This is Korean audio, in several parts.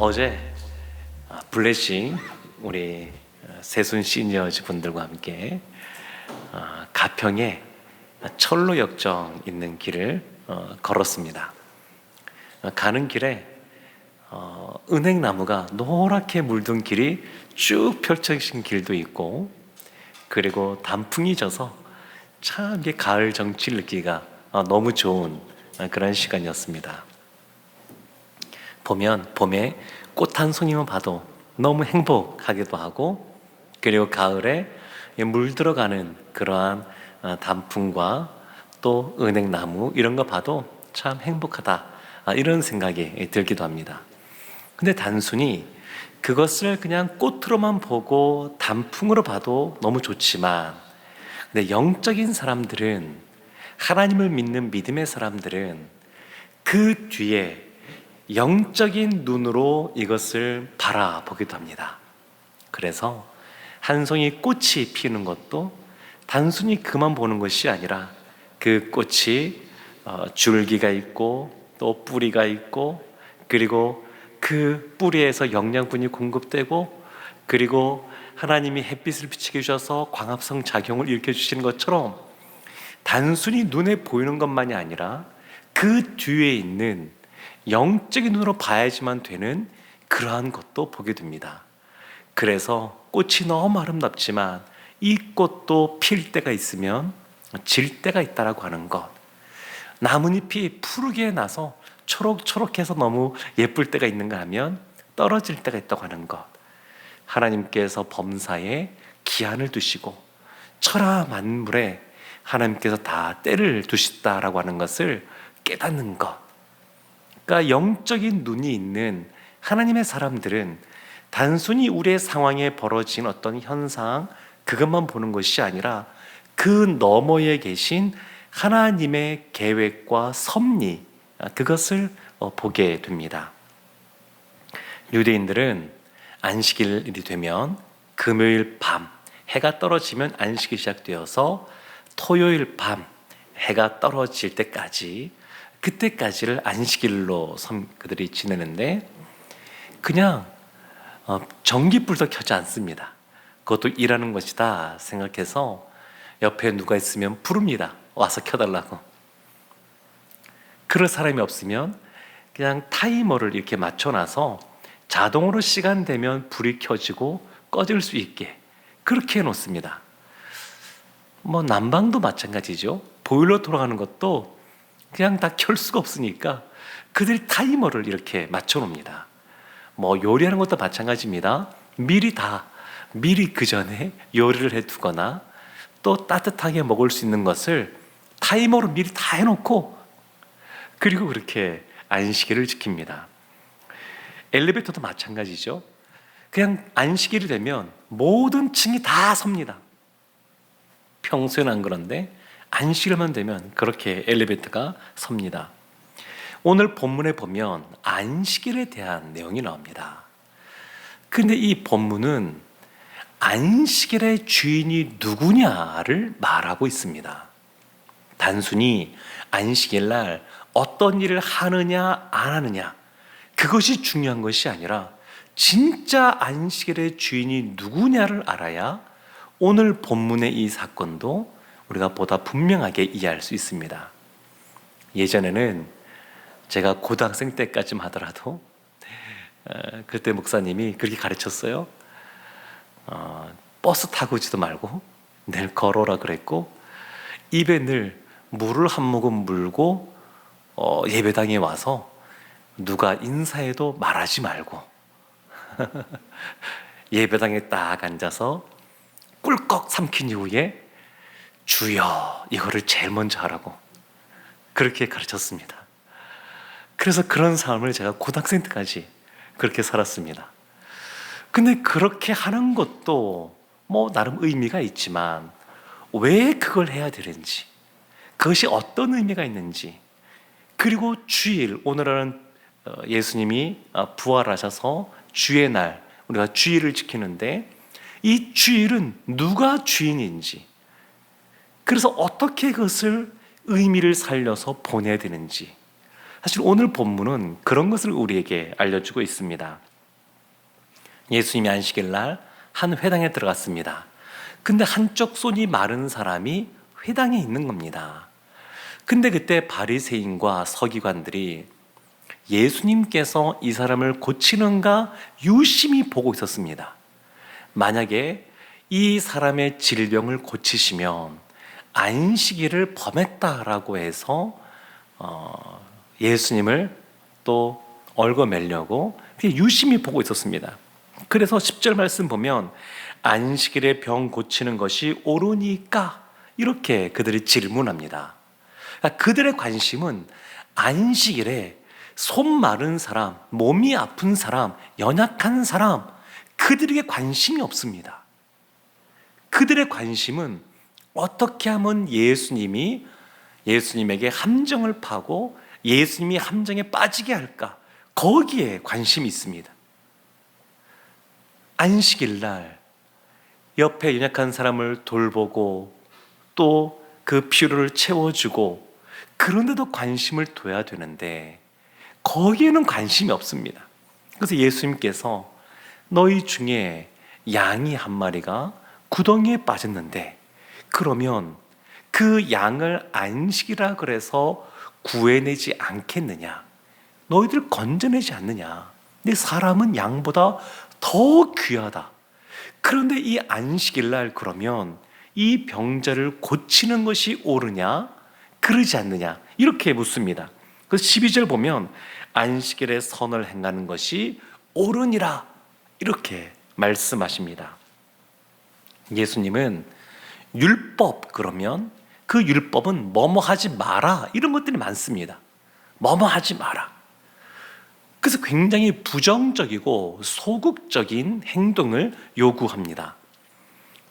어제 블레싱 우리 세순 시니어즈 분들과 함께 가평에 철로 역정 있는 길을 걸었습니다. 가는 길에 은행나무가 노랗게 물든 길이 쭉 펼쳐진 길도 있고, 그리고 단풍이 져서 참 이게 가을 정취를 느끼기가 너무 좋은 그런 시간이었습니다. 보면 봄에 꽃 한 송이만 봐도 너무 행복하기도 하고, 그리고 가을에 물들어가는 그러한 단풍과 또 은행나무 이런 거 봐도 참 행복하다, 이런 생각이 들기도 합니다. 근데 단순히 그것을 그냥 꽃으로만 보고 단풍으로 봐도 너무 좋지만, 근데 영적인 사람들은, 하나님을 믿는 믿음의 사람들은 그 뒤에 영적인 눈으로 이것을 바라보기도 합니다. 그래서 한 송이 꽃이 피는 것도 단순히 그만 보는 것이 아니라, 그 꽃이 줄기가 있고 또 뿌리가 있고, 그리고 그 뿌리에서 영양분이 공급되고, 그리고 하나님이 햇빛을 비치게 주셔서 광합성 작용을 일으켜 주시는 것처럼, 단순히 눈에 보이는 것만이 아니라 그 뒤에 있는 영적인 눈으로 봐야지만 되는 그러한 것도 보게 됩니다. 그래서 꽃이 너무 아름답지만 이 꽃도 필 때가 있으면 질 때가 있다라고 하는 것, 나뭇잎이 푸르게 나서 초록초록해서 너무 예쁠 때가 있는가 하면 떨어질 때가 있다고 하는 것, 하나님께서 범사에 기한을 두시고 천하 만물에 하나님께서 다 때를 두셨다라고 하는 것을 깨닫는 것. 그러니까 영적인 눈이 있는 하나님의 사람들은 단순히 우리의 상황에 벌어진 어떤 현상, 그것만 보는 것이 아니라 그 너머에 계신 하나님의 계획과 섭리, 그것을 보게 됩니다. 유대인들은 안식일이 되면 금요일 밤 해가 떨어지면 안식이 시작되어서 토요일 밤 해가 떨어질 때까지, 그때까지를 안식일로 그들이 지내는데, 그냥 전기불도 켜지 않습니다. 그것도 일하는 것이다 생각해서 옆에 누가 있으면 부릅니다. 와서 켜달라고. 그럴 사람이 없으면 그냥 타이머를 이렇게 맞춰놔서 자동으로 시간 되면 불이 켜지고 꺼질 수 있게 그렇게 해놓습니다. 난방도 마찬가지죠. 보일러 돌아가는 것도 그냥 다 켤 수가 없으니까 그들이 타이머를 이렇게 맞춰놓습니다. 요리하는 것도 마찬가지입니다. 미리 그 전에 요리를 해두거나 또 따뜻하게 먹을 수 있는 것을 타이머로 미리 다 해놓고, 그리고 그렇게 안식일을 지킵니다. 엘리베이터도 마찬가지죠. 그냥 안식일이 되면 모든 층이 다 섭니다. 평소에는 안 그런데 안식일만 되면 그렇게 엘리베이터가 섭니다. 오늘 본문에 보면 안식일에 대한 내용이 나옵니다. 근데 이 본문은 안식일의 주인이 누구냐를 말하고 있습니다. 단순히 안식일 날 어떤 일을 하느냐 안 하느냐, 그것이 중요한 것이 아니라 진짜 안식일의 주인이 누구냐를 알아야 오늘 본문의 이 사건도 우리가 보다 분명하게 이해할 수 있습니다. 예전에는 제가 고등학생 때까지만 하더라도 그때 목사님이 그렇게 가르쳤어요. 버스 타고 오지도 말고 늘 걸어라 그랬고, 입에 늘 물을 한 모금 물고 예배당에 와서 누가 인사해도 말하지 말고 예배당에 딱 앉아서 꿀꺽 삼킨 이후에 주여 이거를 제일 먼저 하라고 그렇게 가르쳤습니다. 그래서 그런 삶을 제가 고등학생 때까지 그렇게 살았습니다. 근데 그렇게 하는 것도 나름 의미가 있지만, 왜 그걸 해야 되는지, 그것이 어떤 의미가 있는지, 그리고 주일, 오늘은 예수님이 부활하셔서 주의 날, 우리가 주일을 지키는데 이 주일은 누가 주인인지, 그래서 어떻게 그것을 의미를 살려서 보내야 되는지, 사실 오늘 본문은 그런 것을 우리에게 알려주고 있습니다. 예수님이 안식일 날 한 회당에 들어갔습니다. 근데 한쪽 손이 마른 사람이 회당에 있는 겁니다. 근데 그때 바리새인과 서기관들이 예수님께서 이 사람을 고치는가 유심히 보고 있었습니다. 만약에 이 사람의 질병을 고치시면 안식일을 범했다라고 해서 예수님을 또 얽어매려고 유심히 보고 있었습니다. 그래서 10절 말씀 보면 안식일에 병 고치는 것이 옳으니까 이렇게 그들이 질문합니다. 그들의 관심은 안식일에 손 마른 사람, 몸이 아픈 사람, 연약한 사람, 그들에게 관심이 없습니다. 그들의 관심은 어떻게 하면 예수님에게 함정을 파고 예수님이 함정에 빠지게 할까? 거기에 관심이 있습니다. 안식일 날 옆에 연약한 사람을 돌보고 또 그 필요를 채워주고 그런데도 관심을 둬야 되는데 거기에는 관심이 없습니다. 그래서 예수님께서 너희 중에 양이 한 마리가 구덩이에 빠졌는데 그러면 그 양을 안식이라 그래서 구해내지 않겠느냐? 너희들 건져내지 않느냐? 근데 사람은 양보다 더 귀하다. 그런데 이 안식일 날 그러면 이 병자를 고치는 것이 옳으냐? 그러지 않느냐? 이렇게 묻습니다. 그래서 12절 보면 안식일에 선을 행하는 것이 옳으니라 이렇게 말씀하십니다. 예수님은 율법 그러면 그 율법은 뭐뭐 하지 마라 이런 것들이 많습니다. 뭐뭐 하지 마라. 그래서 굉장히 부정적이고 소극적인 행동을 요구합니다.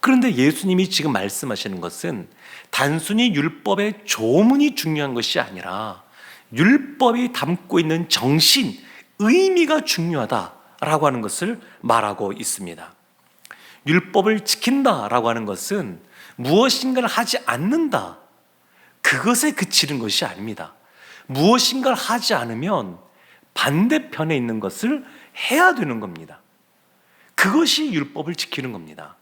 그런데 예수님이 지금 말씀하시는 것은 단순히 율법의 조문이 중요한 것이 아니라 율법이 담고 있는 정신, 의미가 중요하다라고 하는 것을 말하고 있습니다. 율법을 지킨다라고 하는 것은 무엇인가를 하지 않는다. 그것에 그치는 것이 아닙니다. 무엇인가를 하지 않으면 반대편에 있는 것을 해야 되는 겁니다. 그것이 율법을 지키는 겁니다.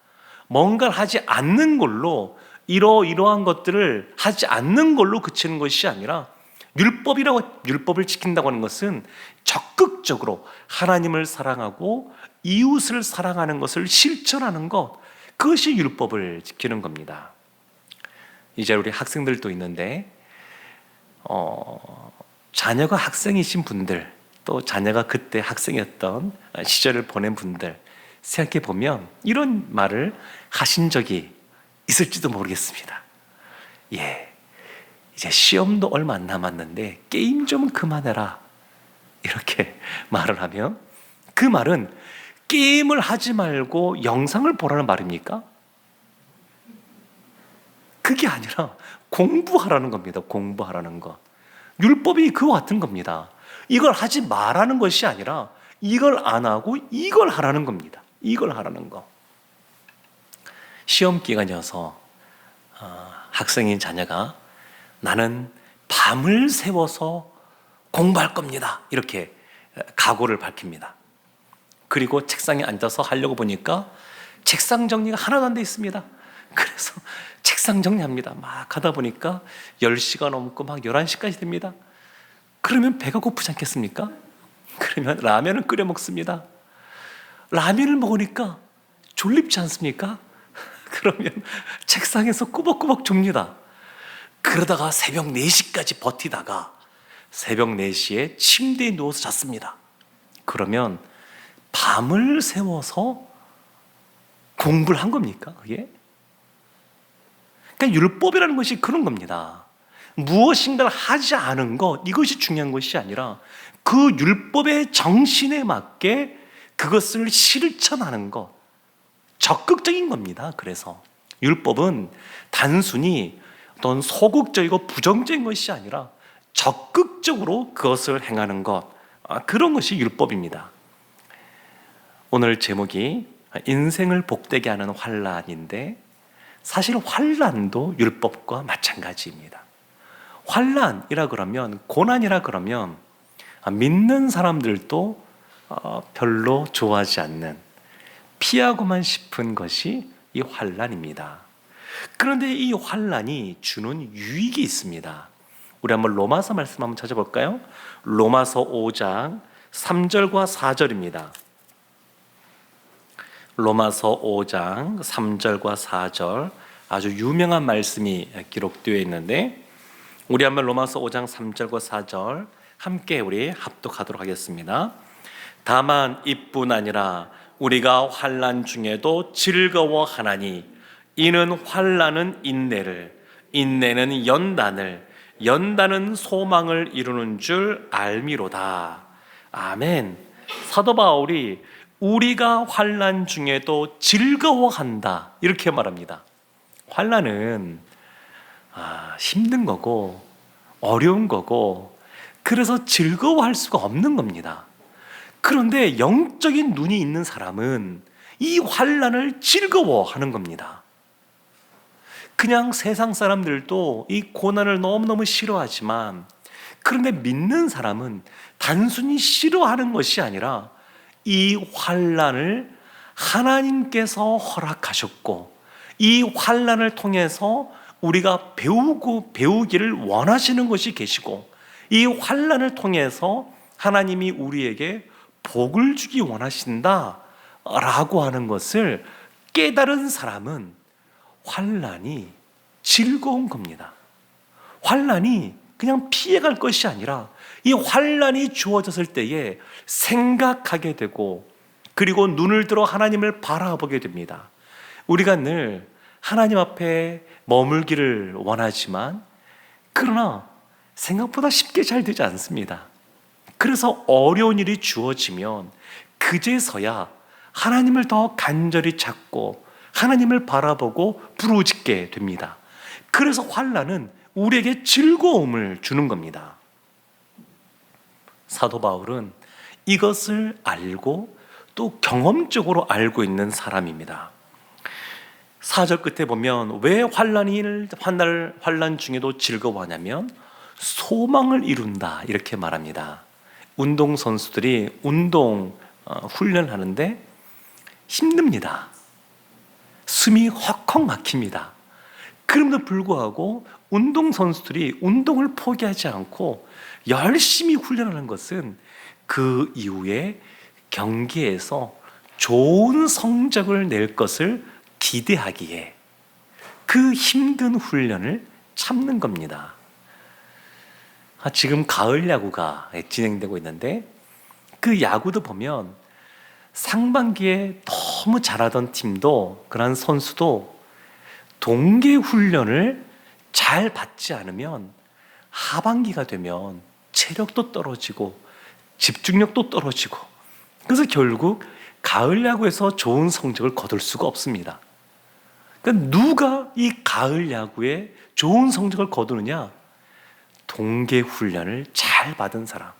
뭔가를 하지 않는 걸로 이러한 것들을 하지 않는 걸로 그치는 것이 아니라 율법을 지킨다고 하는 것은 적극적으로 하나님을 사랑하고 이웃을 사랑하는 것을 실천하는 것, 그것이 율법을 지키는 겁니다. 이제 우리 학생들도 있는데 자녀가 학생이신 분들, 또 자녀가 그때 학생이었던 시절을 보낸 분들 생각해 보면 이런 말을 하신 적이 있을지도 모르겠습니다. 이제 시험도 얼마 안 남았는데 게임 좀 그만해라 이렇게 말을 하면 그 말은 게임을 하지 말고 영상을 보라는 말입니까? 그게 아니라 공부하라는 겁니다. 공부하라는 것. 율법이 그와 같은 겁니다. 이걸 하지 말라는 것이 아니라 이걸 안 하고 이걸 하라는 겁니다. 이걸 하라는 거. 시험 기간이어서 학생인 자녀가 나는 밤을 새워서 공부할 겁니다. 이렇게 각오를 밝힙니다. 그리고 책상에 앉아서 하려고 보니까 책상 정리가 하나도 안 돼 있습니다. 그래서 책상 정리합니다. 막 하다 보니까 10시가 넘고 막 11시까지 됩니다. 그러면 배가 고프지 않겠습니까? 그러면 라면을 끓여 먹습니다. 라면을 먹으니까 졸립지 않습니까? 그러면 책상에서 꾸벅꾸벅 줍니다. 그러다가 새벽 4시까지 버티다가 새벽 4시에 침대에 누워서 잤습니다. 그러면 밤을 새워서 공부를 한 겁니까? 그게? 그러니까 율법이라는 것이 그런 겁니다. 무엇인가를 하지 않은 것, 이것이 중요한 것이 아니라 그 율법의 정신에 맞게 그것을 실천하는 것, 적극적인 겁니다. 그래서 율법은 단순히 어떤 소극적이고 부정적인 것이 아니라 적극적으로 그것을 행하는 것, 그런 것이 율법입니다. 오늘 제목이 인생을 복되게 하는 환난인데 사실 환난도 율법과 마찬가지입니다. 환난이라 그러면, 고난이라 그러면 믿는 사람들도 별로 좋아하지 않는, 피하고만 싶은 것이 이 환난입니다. 그런데 이 환난이 주는 유익이 있습니다. 우리 한번 로마서 말씀 한번 찾아볼까요? 로마서 5장 3절과 4절입니다. 로마서 5장 3절과 4절, 아주 유명한 말씀이 기록되어 있는데 우리 한번 로마서 5장 3절과 4절 함께 우리 합독하도록 하겠습니다. 다만 이뿐 아니라 우리가 환난 중에도 즐거워하나니 이는 환난은 인내를, 인내는 연단을, 연단은 소망을 이루는 줄 알미로다. 아멘. 사도 바울이 우리가 환난 중에도 즐거워한다 이렇게 말합니다. 환난은 힘든 거고 어려운 거고 그래서 즐거워할 수가 없는 겁니다. 그런데 영적인 눈이 있는 사람은 이 환난을 즐거워하는 겁니다. 그냥 세상 사람들도 이 고난을 너무너무 싫어하지만, 그런데 믿는 사람은 단순히 싫어하는 것이 아니라 이 환난을 하나님께서 허락하셨고 이 환난을 통해서 우리가 배우기를 원하시는 것이 계시고 이 환난을 통해서 하나님이 우리에게 복을 주기 원하신다 라고 하는 것을 깨달은 사람은 환난이 즐거운 겁니다. 환난이 그냥 피해갈 것이 아니라 이 환난이 주어졌을 때에 생각하게 되고 그리고 눈을 들어 하나님을 바라보게 됩니다. 우리가 늘 하나님 앞에 머물기를 원하지만 그러나 생각보다 쉽게 잘 되지 않습니다. 그래서 어려운 일이 주어지면 그제서야 하나님을 더 간절히 찾고 하나님을 바라보고 부르짖게 됩니다. 그래서 환난은 우리에게 즐거움을 주는 겁니다. 사도 바울은 이것을 알고 또 경험적으로 알고 있는 사람입니다. 4절 끝에 보면 왜 환난 중에도 즐거워하냐면 소망을 이룬다 이렇게 말합니다. 운동선수들이 운동 훈련하는데 힘듭니다. 숨이 헉헉 막힙니다. 그럼에도 불구하고 운동선수들이 운동을 포기하지 않고 열심히 훈련하는 것은 그 이후에 경기에서 좋은 성적을 낼 것을 기대하기에 그 힘든 훈련을 참는 겁니다. 지금 가을 야구가 진행되고 있는데 그 야구도 보면 상반기에 너무 잘하던 팀도 그런 선수도 동계 훈련을 잘 받지 않으면 하반기가 되면 체력도 떨어지고 집중력도 떨어지고 그래서 결국 가을 야구에서 좋은 성적을 거둘 수가 없습니다. 그러니까 누가 이 가을 야구에 좋은 성적을 거두느냐? 동계 훈련을 잘 받은 사람,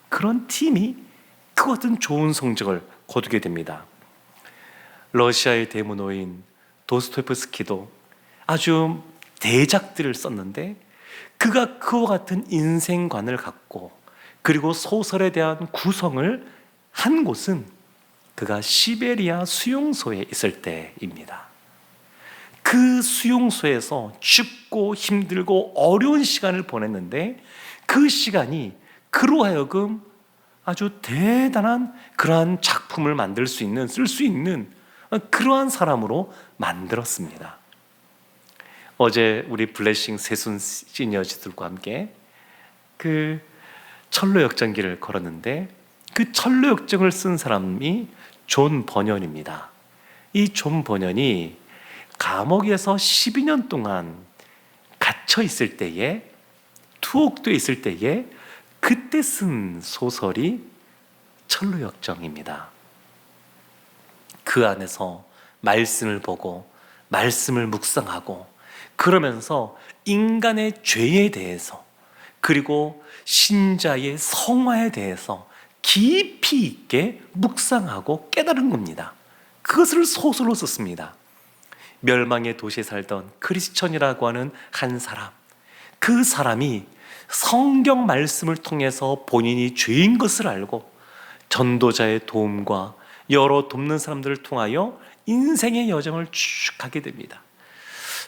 그런 팀이 그 같은 좋은 성적을 거두게 됩니다. 러시아의 대문호인 도스토옙스키도 아주 대작들을 썼는데 그가 그와 같은 인생관을 갖고 그리고 소설에 대한 구성을 한 곳은 그가 시베리아 수용소에 있을 때입니다. 그 수용소에서 춥고 힘들고 어려운 시간을 보냈는데 그 시간이 그로 하여금 아주 대단한 그러한 작품을 만들 수 있는, 쓸 수 있는 그러한 사람으로 만들었습니다. 어제 우리 블레싱 세순 시니어즈들과 함께 그 철로 역전기를 걸었는데 그 철로 역정을 쓴 사람이 존 버년입니다. 이 존 버년이 감옥에서 12년 동안 갇혀 있을 때에, 투옥돼 있을 때에 그때 쓴 소설이 철로 역정입니다. 그 안에서 말씀을 보고 말씀을 묵상하고 그러면서 인간의 죄에 대해서 그리고 신자의 성화에 대해서 깊이 있게 묵상하고 깨달은 겁니다. 그것을 소설로 썼습니다. 멸망의 도시에 살던 크리스천이라고 하는 한 사람, 그 사람이 성경 말씀을 통해서 본인이 죄인 것을 알고 전도자의 도움과 여러 돕는 사람들을 통하여 인생의 여정을 쭉 가게 됩니다.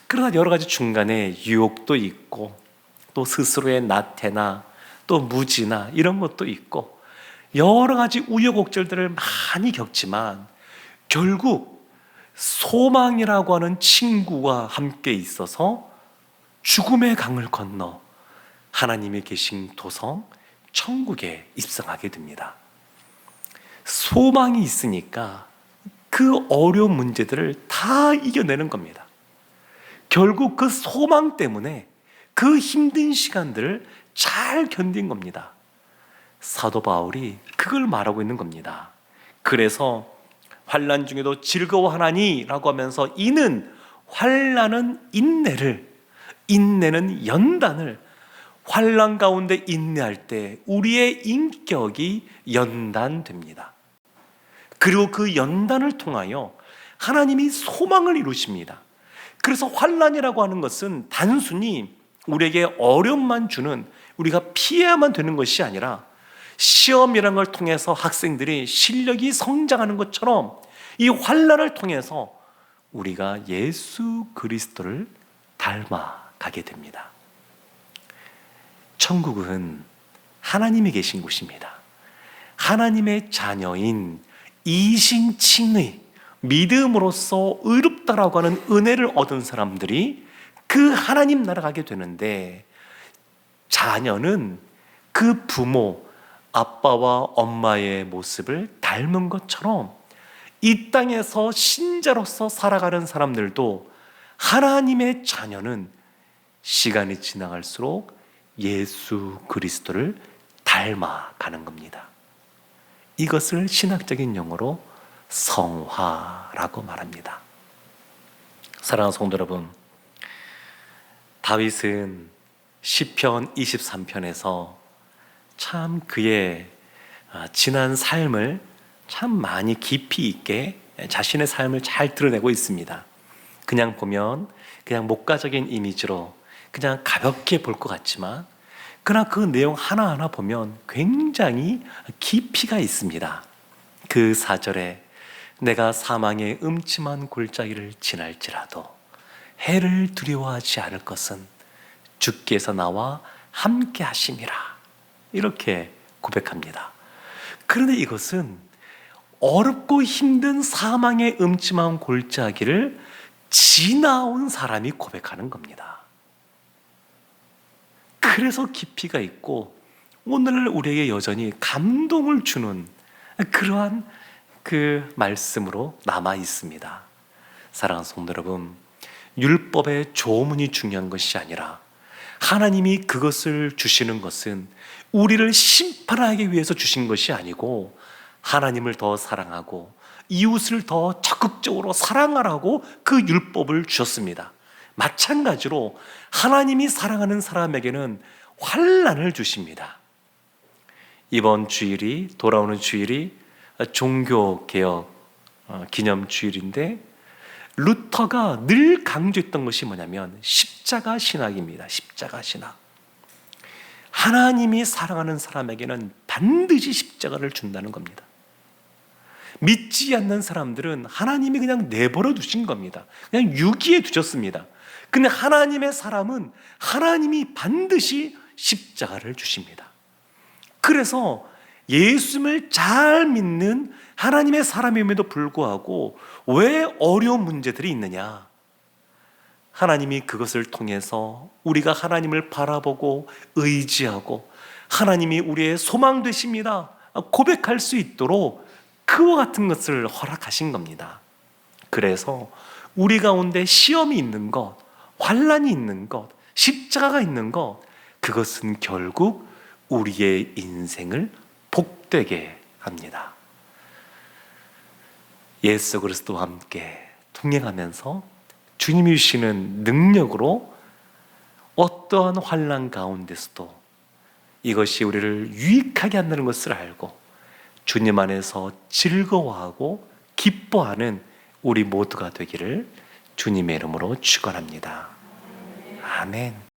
그러나 여러 가지 중간에 유혹도 있고 또 스스로의 나태나 또 무지나 이런 것도 있고 여러 가지 우여곡절들을 많이 겪지만 결국 소망이라고 하는 친구와 함께 있어서 죽음의 강을 건너 하나님이 계신 도성 천국에 입성하게 됩니다. 소망이 있으니까 그 어려운 문제들을 다 이겨내는 겁니다. 결국 그 소망 때문에 그 힘든 시간들을 잘 견딘 겁니다. 사도 바울이 그걸 말하고 있는 겁니다. 그래서 환난 중에도 즐거워하나니라고 하면서 이는 환난은 인내를, 인내는 연단을, 환난 가운데 인내할 때 우리의 인격이 연단됩니다. 그리고 그 연단을 통하여 하나님이 소망을 이루십니다. 그래서 환난이라고 하는 것은 단순히 우리에게 어려움만 주는, 우리가 피해야만 되는 것이 아니라 시험이라는 걸 통해서 학생들이 실력이 성장하는 것처럼 이 환난을 통해서 우리가 예수 그리스도를 닮아가게 됩니다. 천국은 하나님이 계신 곳입니다. 하나님의 자녀인 이신칭의 믿음으로써 의롭다라고 하는 은혜를 얻은 사람들이 그 하나님 나라 가게 되는데, 자녀는 그 부모, 아빠와 엄마의 모습을 닮은 것처럼 이 땅에서 신자로서 살아가는 사람들도 하나님의 자녀는 시간이 지나갈수록 예수 그리스도를 닮아가는 겁니다. 이것을 신학적인 용어로 성화라고 말합니다. 사랑하는 성도 여러분, 다윗은 시편 23편에서 참 그의 지난 삶을 참 많이 깊이 있게 자신의 삶을 잘 드러내고 있습니다. 그냥 보면 그냥 목가적인 이미지로 그냥 가볍게 볼 것 같지만, 그러나 그 내용 하나하나 보면 굉장히 깊이가 있습니다. 그 4절에 내가 사망의 음침한 골짜기를 지날지라도 해를 두려워하지 않을 것은 주께서 나와 함께 하심이라, 이렇게 고백합니다. 그런데 이것은 어렵고 힘든 사망의 음침한 골짜기를 지나온 사람이 고백하는 겁니다. 그래서 깊이가 있고 오늘 우리에게 여전히 감동을 주는 그러한 그 말씀으로 남아 있습니다. 사랑하는 성도 여러분, 율법의 조문이 중요한 것이 아니라 하나님이 그것을 주시는 것은 우리를 심판하기 위해서 주신 것이 아니고 하나님을 더 사랑하고 이웃을 더 적극적으로 사랑하라고 그 율법을 주셨습니다. 마찬가지로 하나님이 사랑하는 사람에게는 환난을 주십니다. 이번 주일이, 돌아오는 주일이 종교개혁 기념 주일인데, 루터가 늘 강조했던 것이 뭐냐면 십자가 신학입니다. 십자가 신학. 하나님이 사랑하는 사람에게는 반드시 십자가를 준다는 겁니다. 믿지 않는 사람들은 하나님이 그냥 내버려 두신 겁니다. 그냥 유기에 두셨습니다. 근데 하나님의 사람은 하나님이 반드시 십자가를 주십니다. 그래서 예수님을 잘 믿는 하나님의 사람임에도 불구하고 왜 어려운 문제들이 있느냐? 하나님이 그것을 통해서 우리가 하나님을 바라보고 의지하고 하나님이 우리의 소망 되십니다 고백할 수 있도록 그와 같은 것을 허락하신 겁니다. 그래서 우리 가운데 시험이 있는 것, 환난이 있는 것, 십자가가 있는 것, 그것은 결국 우리의 인생을 복되게 합니다. 예수 그리스도와 함께 동행하면서 주님이 주시는 능력으로 어떠한 환난 가운데서도 이것이 우리를 유익하게 한다는 것을 알고 주님 안에서 즐거워하고 기뻐하는 우리 모두가 되기를 주님의 이름으로 축원합니다. 아멘.